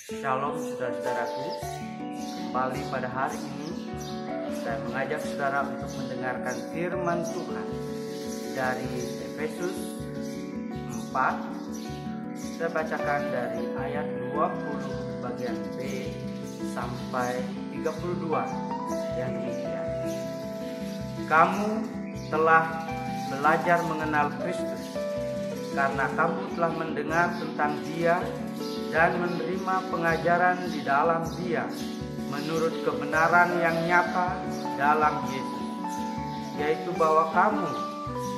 Shalom saudara-saudaraku, kembali pada hari ini saya mengajak saudara untuk mendengarkan firman Tuhan dari Efesus 4. Saya bacakan dari ayat 20 bagian B sampai 32 yang demikian. Kamu telah belajar mengenal Kristus karena kamu telah mendengar tentang Dia dan menerima pengajaran di dalam Dia menurut kebenaran yang nyata dalam Yesus, yaitu bahwa kamu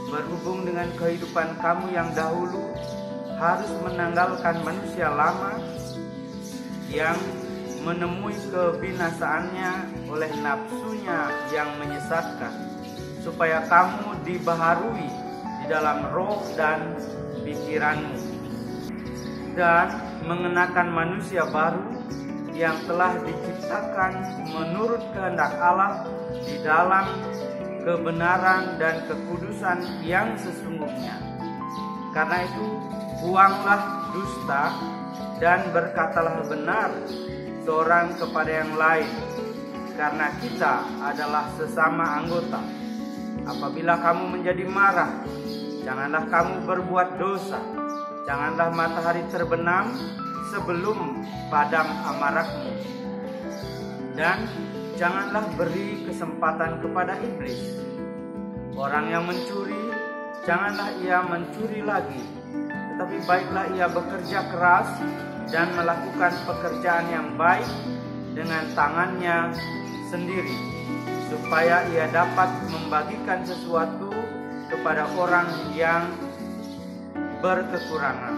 berhubung dengan kehidupan kamu yang dahulu harus menanggalkan manusia lama yang menemui kebinasaannya oleh nafsunya yang menyesatkan, supaya kamu dibaharui di dalam roh dan pikiranmu, dan mengenakan manusia baru yang telah diciptakan menurut kehendak Allah di dalam kebenaran dan kekudusan yang sesungguhnya. Karena itu, buanglah dusta dan berkatalah benar seorang kepada yang lain, karena kita adalah sesama anggota. Apabila kamu menjadi marah, janganlah kamu berbuat dosa. Janganlah matahari terbenam sebelum padam amarahmu, dan janganlah beri kesempatan kepada iblis. Orang yang mencuri, janganlah ia mencuri lagi, tetapi baiklah ia bekerja keras dan melakukan pekerjaan yang baik dengan tangannya sendiri, supaya ia dapat membagikan sesuatu kepada orang yang berkekurangan.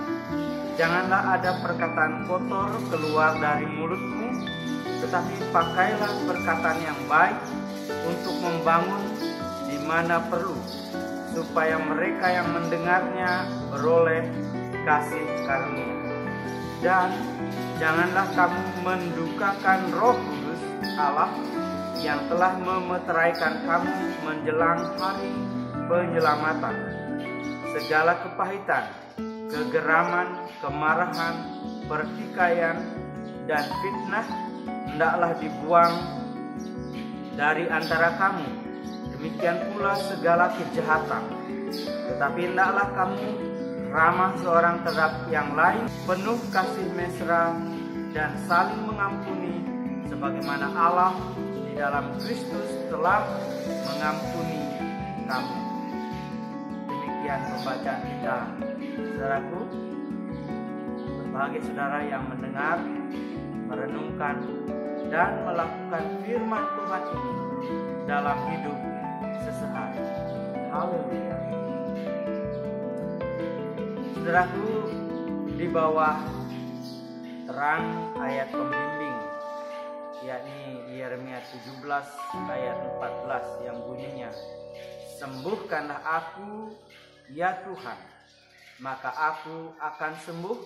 Janganlah ada perkataan kotor keluar dari mulutmu, tetapi pakailah perkataan yang baik untuk membangun di mana perlu, supaya mereka yang mendengarnya beroleh kasih karunia. Dan janganlah kamu mendukakan Roh Kudus Allah yang telah memeteraikan kamu menjelang hari penyelamatan. Segala kepahitan, kegeraman, kemarahan, pertikaian, dan fitnah hendaklah dibuang dari antara kamu. Demikian pula segala kejahatan. Tetapi hendaklah kamu ramah seorang terhadap yang lain, penuh kasih mesra dan saling mengampuni, sebagaimana Allah di dalam Kristus telah mengampuni kamu. Demikian pembacaan kita, saudaraku. Berbahagia saudara yang mendengar, merenungkan, dan melakukan firman Tuhan ini dalam hidup sehari-hari. Haleluya. Saudaraku, di bawah terang ayat pembimbing, yakni Yeremia 17 ayat 14 yang bunyinya, sembuhkanlah aku, ya Tuhan, maka aku akan sembuh.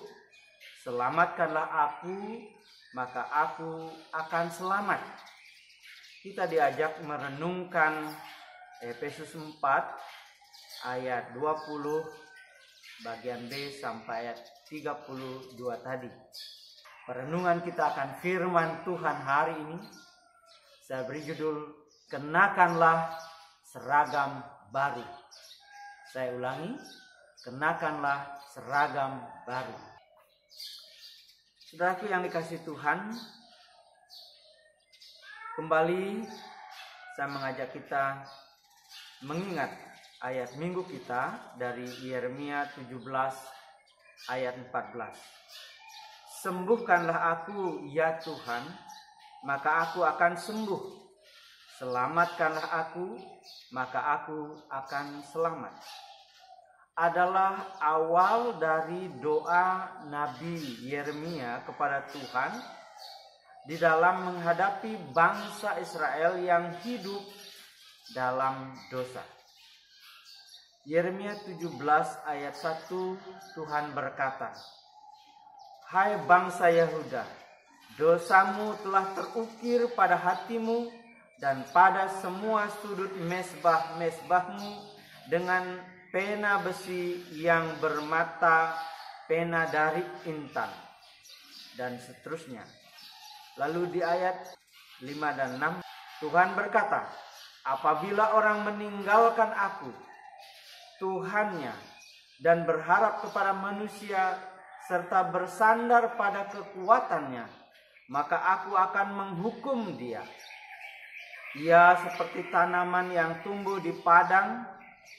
Selamatkanlah aku, maka aku akan selamat. Kita diajak merenungkan Efesus 4 ayat 20 bagian B sampai ayat 32 tadi. Perenungan kita akan firman Tuhan hari ini saya beri judul, kenakanlah seragam baru. Saya ulangi, kenakanlah seragam baru. Saudaraku yang dikasihi Tuhan, kembali saya mengajak kita mengingat ayat minggu kita dari Yeremia 17 ayat 14. Sembuhkanlah aku, ya Tuhan, maka aku akan sembuh. Selamatkanlah aku, maka aku akan selamat. Adalah awal dari doa Nabi Yeremia kepada Tuhan di dalam menghadapi bangsa Israel yang hidup dalam dosa. Yeremia 17 ayat 1, Tuhan berkata, hai bangsa Yehuda, dosamu telah terukir pada hatimu dan pada semua sudut mesbah-mesbahmu dengan pena besi yang bermata pena dari intan. dan seterusnya. Lalu di ayat 5 dan 6 Tuhan berkata, apabila orang meninggalkan aku, Tuhannya, dan berharap kepada manusia serta bersandar pada kekuatannya, maka aku akan menghukum dia. Ia seperti tanaman yang tumbuh di padang,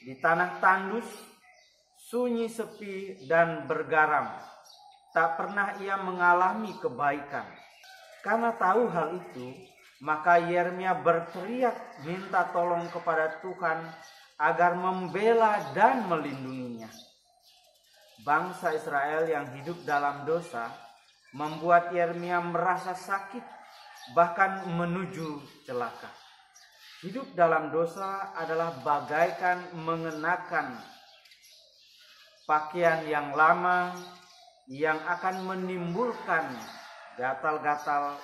di tanah tandus, sunyi sepi dan bergaram. Tak pernah ia mengalami kebaikan. Karena tahu hal itu, maka Yeremia berteriak minta tolong kepada Tuhan agar membela dan melindunginya. Bangsa Israel yang hidup dalam dosa membuat Yeremia merasa sakit, bahkan menuju celaka. Hidup dalam dosa adalah bagaikan mengenakan pakaian yang lama yang akan menimbulkan gatal-gatal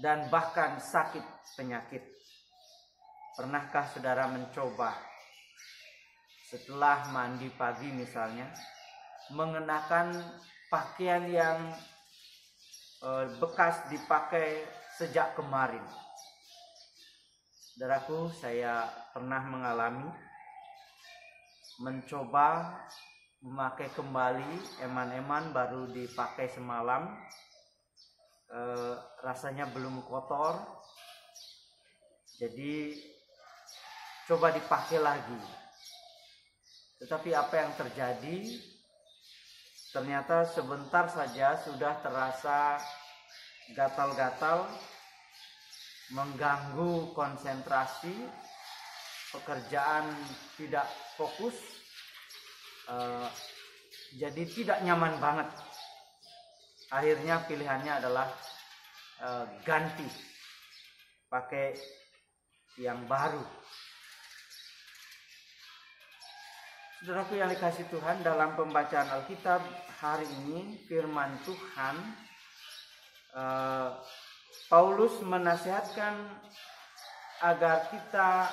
dan bahkan sakit penyakit. Pernahkah saudara mencoba setelah mandi pagi misalnya mengenakan pakaian yang bekas dipakai sejak kemarin? Saudaraku, saya pernah mengalami mencoba memakai kembali eman-eman baru dipakai semalam. Rasanya belum kotor, jadi coba dipakai lagi. Tetapi apa yang terjadi? Ternyata sebentar saja sudah terasa gatal-gatal, mengganggu konsentrasi, pekerjaan tidak fokus, jadi tidak nyaman banget. Akhirnya pilihannya adalah ganti, pakai yang baru. Saudaraku yang dikasihi Tuhan, dalam pembacaan Alkitab hari ini firman Tuhan, Paulus menasihatkan agar kita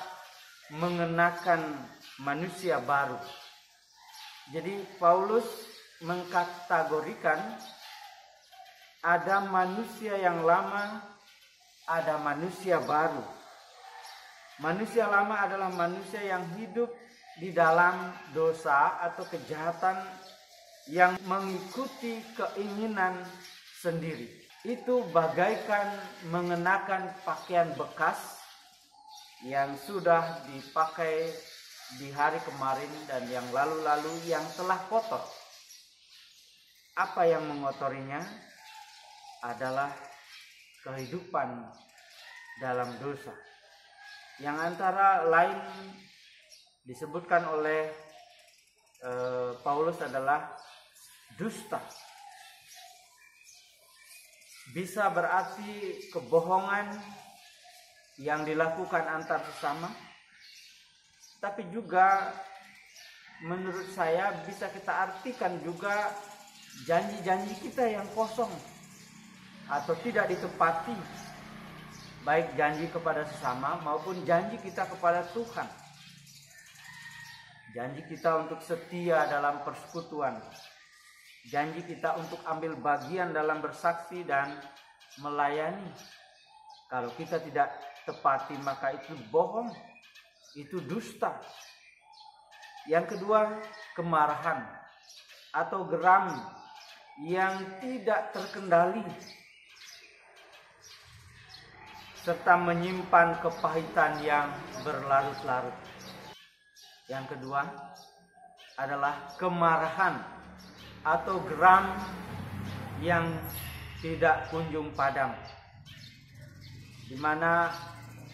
mengenakan manusia baru. Jadi Paulus mengkategorikan ada manusia yang lama, ada manusia baru. Manusia lama adalah manusia yang hidup di dalam dosa atau kejahatan yang mengikuti keinginan sendiri. Itu bagaikan mengenakan pakaian bekas yang sudah dipakai di hari kemarin dan yang lalu-lalu yang telah kotor. Apa yang mengotorinya? Adalah kehidupan dalam dosa, yang antara lain disebutkan oleh Paulus adalah dusta. Bisa berarti kebohongan yang dilakukan antar sesama, tapi juga menurut saya bisa kita artikan juga janji-janji kita yang kosong atau tidak ditepati, baik janji kepada sesama maupun janji kita kepada Tuhan. Janji kita untuk setia dalam persekutuan, janji kita untuk ambil bagian dalam bersaksi dan melayani. Kalau kita tidak tepati maka itu bohong, itu dusta. Yang kedua, kemarahan atau geram yang tidak terkendali serta menyimpan kepahitan yang berlarut-larut. Yang kedua adalah kemarahan atau geram yang tidak kunjung padam, di mana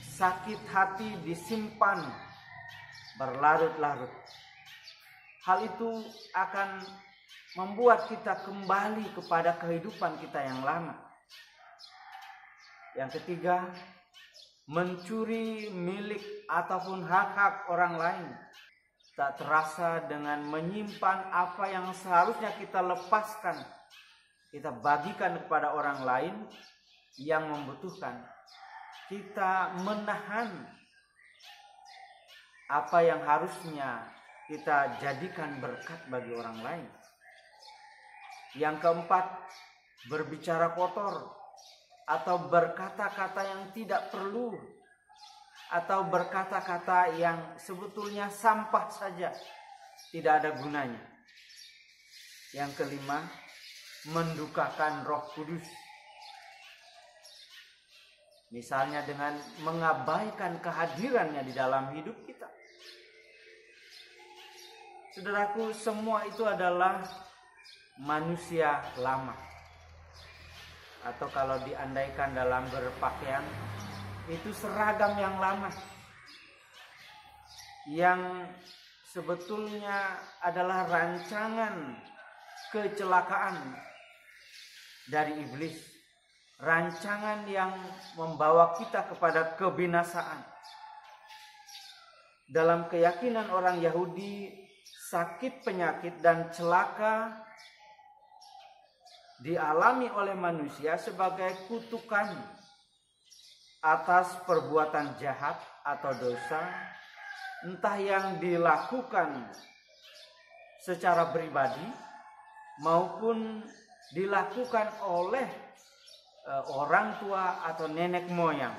sakit hati disimpan berlarut-larut. Hal itu akan membuat kita kembali kepada kehidupan kita yang lama. Yang ketiga, mencuri milik ataupun hak-hak orang lain. Tak terasa dengan menyimpan apa yang seharusnya kita lepaskan, kita bagikan kepada orang lain yang membutuhkan. Kita menahan apa yang harusnya kita jadikan berkat bagi orang lain. Yang keempat, berbicara kotor, atau berkata-kata yang tidak perlu, atau berkata-kata yang sebetulnya sampah saja, tidak ada gunanya. Yang kelima, mendukakan Roh Kudus. Misalnya dengan mengabaikan kehadirannya di dalam hidup kita. Saudaraku, semua itu adalah manusia lama. Atau kalau diandaikan dalam berpakaian, itu seragam yang lama. Yang sebetulnya adalah rancangan kecelakaan dari iblis. Rancangan yang membawa kita kepada kebinasaan. Dalam keyakinan orang Yahudi, sakit, penyakit, dan celaka dialami oleh manusia sebagai kutukan atas perbuatan jahat atau dosa, entah yang dilakukan secara pribadi maupun dilakukan oleh orang tua atau nenek moyang.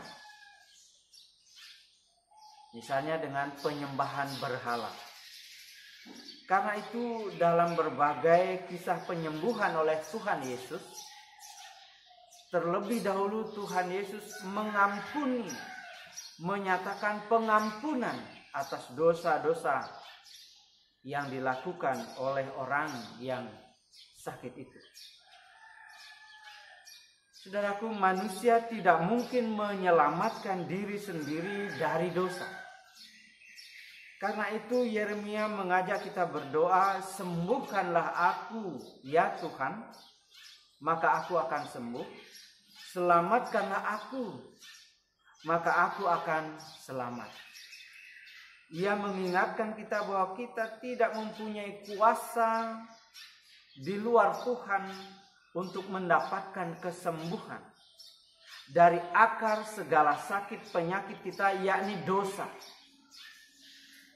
Misalnya dengan penyembahan berhala. Karena itu dalam berbagai kisah penyembuhan oleh Tuhan Yesus, terlebih dahulu Tuhan Yesus mengampuni, menyatakan pengampunan atas dosa-dosa yang dilakukan oleh orang yang sakit itu. Saudaraku, manusia tidak mungkin menyelamatkan diri sendiri dari dosa. Karena itu Yeremia mengajak kita berdoa, sembuhkanlah aku ya Tuhan, maka aku akan sembuh. Selamatkanlah aku, maka aku akan selamat. Ia mengingatkan kita bahwa kita tidak mempunyai kuasa di luar Tuhan untuk mendapatkan kesembuhan dari akar segala sakit penyakit kita, yakni dosa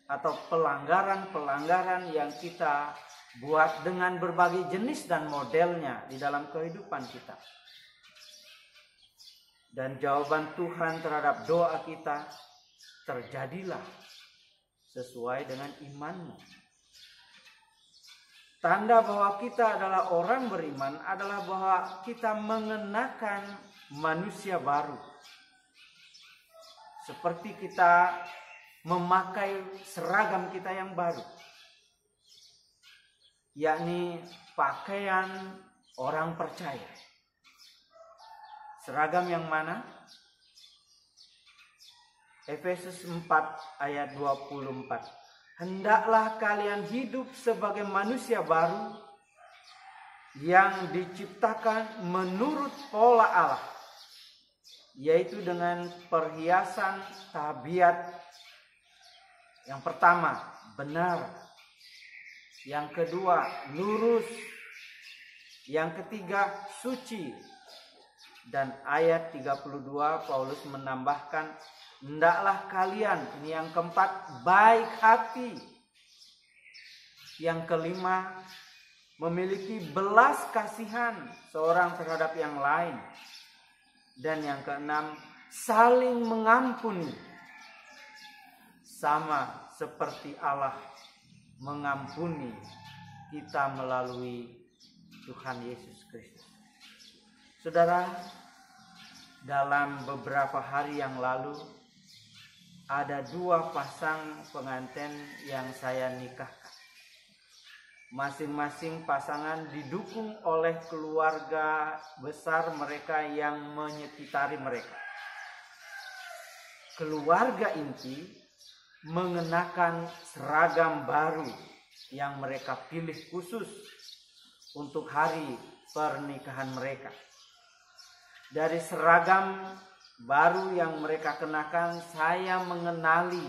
atau pelanggaran-pelanggaran yang kita buat dengan berbagai jenis dan modelnya di dalam kehidupan kita. Dan jawaban Tuhan terhadap doa kita, terjadilah sesuai dengan imanmu. Tanda bahwa kita adalah orang beriman adalah bahwa kita mengenakan manusia baru. Seperti kita memakai seragam kita yang baru. Yakni pakaian orang percaya. Seragam yang mana? Efesus 4 ayat 24. Hendaklah kalian hidup sebagai manusia baru yang diciptakan menurut pola Allah, yaitu dengan perhiasan tabiat. Yang pertama, benar. Yang kedua, lurus. Yang ketiga, suci. Dan ayat 32 Paulus menambahkan, hendaklah kalian, ini yang keempat, baik hati. Yang kelima, memiliki belas kasihan seorang terhadap yang lain. Dan yang keenam, saling mengampuni. Sama seperti Allah mengampuni kita melalui Tuhan Yesus Kristus. Saudara, dalam beberapa hari yang lalu ada 2 pasang pengantin yang saya nikahkan. Masing-masing pasangan didukung oleh keluarga besar mereka yang menyekitari mereka. Keluarga inti mengenakan seragam baru yang mereka pilih khusus untuk hari pernikahan mereka. Dari seragam baru yang mereka kenakan, saya mengenali,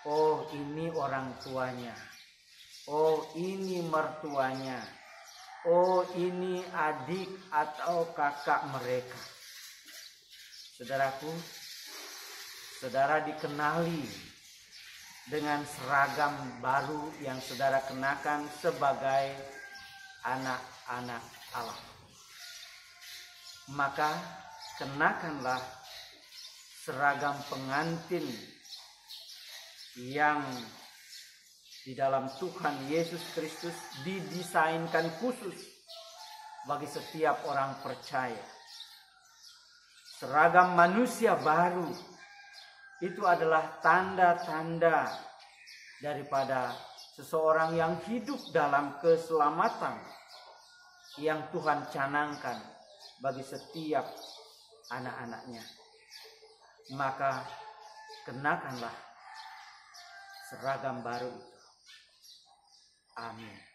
oh ini orang tuanya, oh ini mertuanya, oh ini adik atau kakak mereka. Saudaraku, saudara dikenali dengan seragam baru yang saudara kenakan sebagai anak-anak Allah. maka kenakanlah seragam pengantin yang di dalam Tuhan Yesus Kristus didesainkan khusus bagi setiap orang percaya. Seragam manusia baru itu adalah tanda-tanda daripada seseorang yang hidup dalam keselamatan yang Tuhan canangkan bagi setiap anak-anaknya. Maka kenakanlah seragam baru itu. Amin.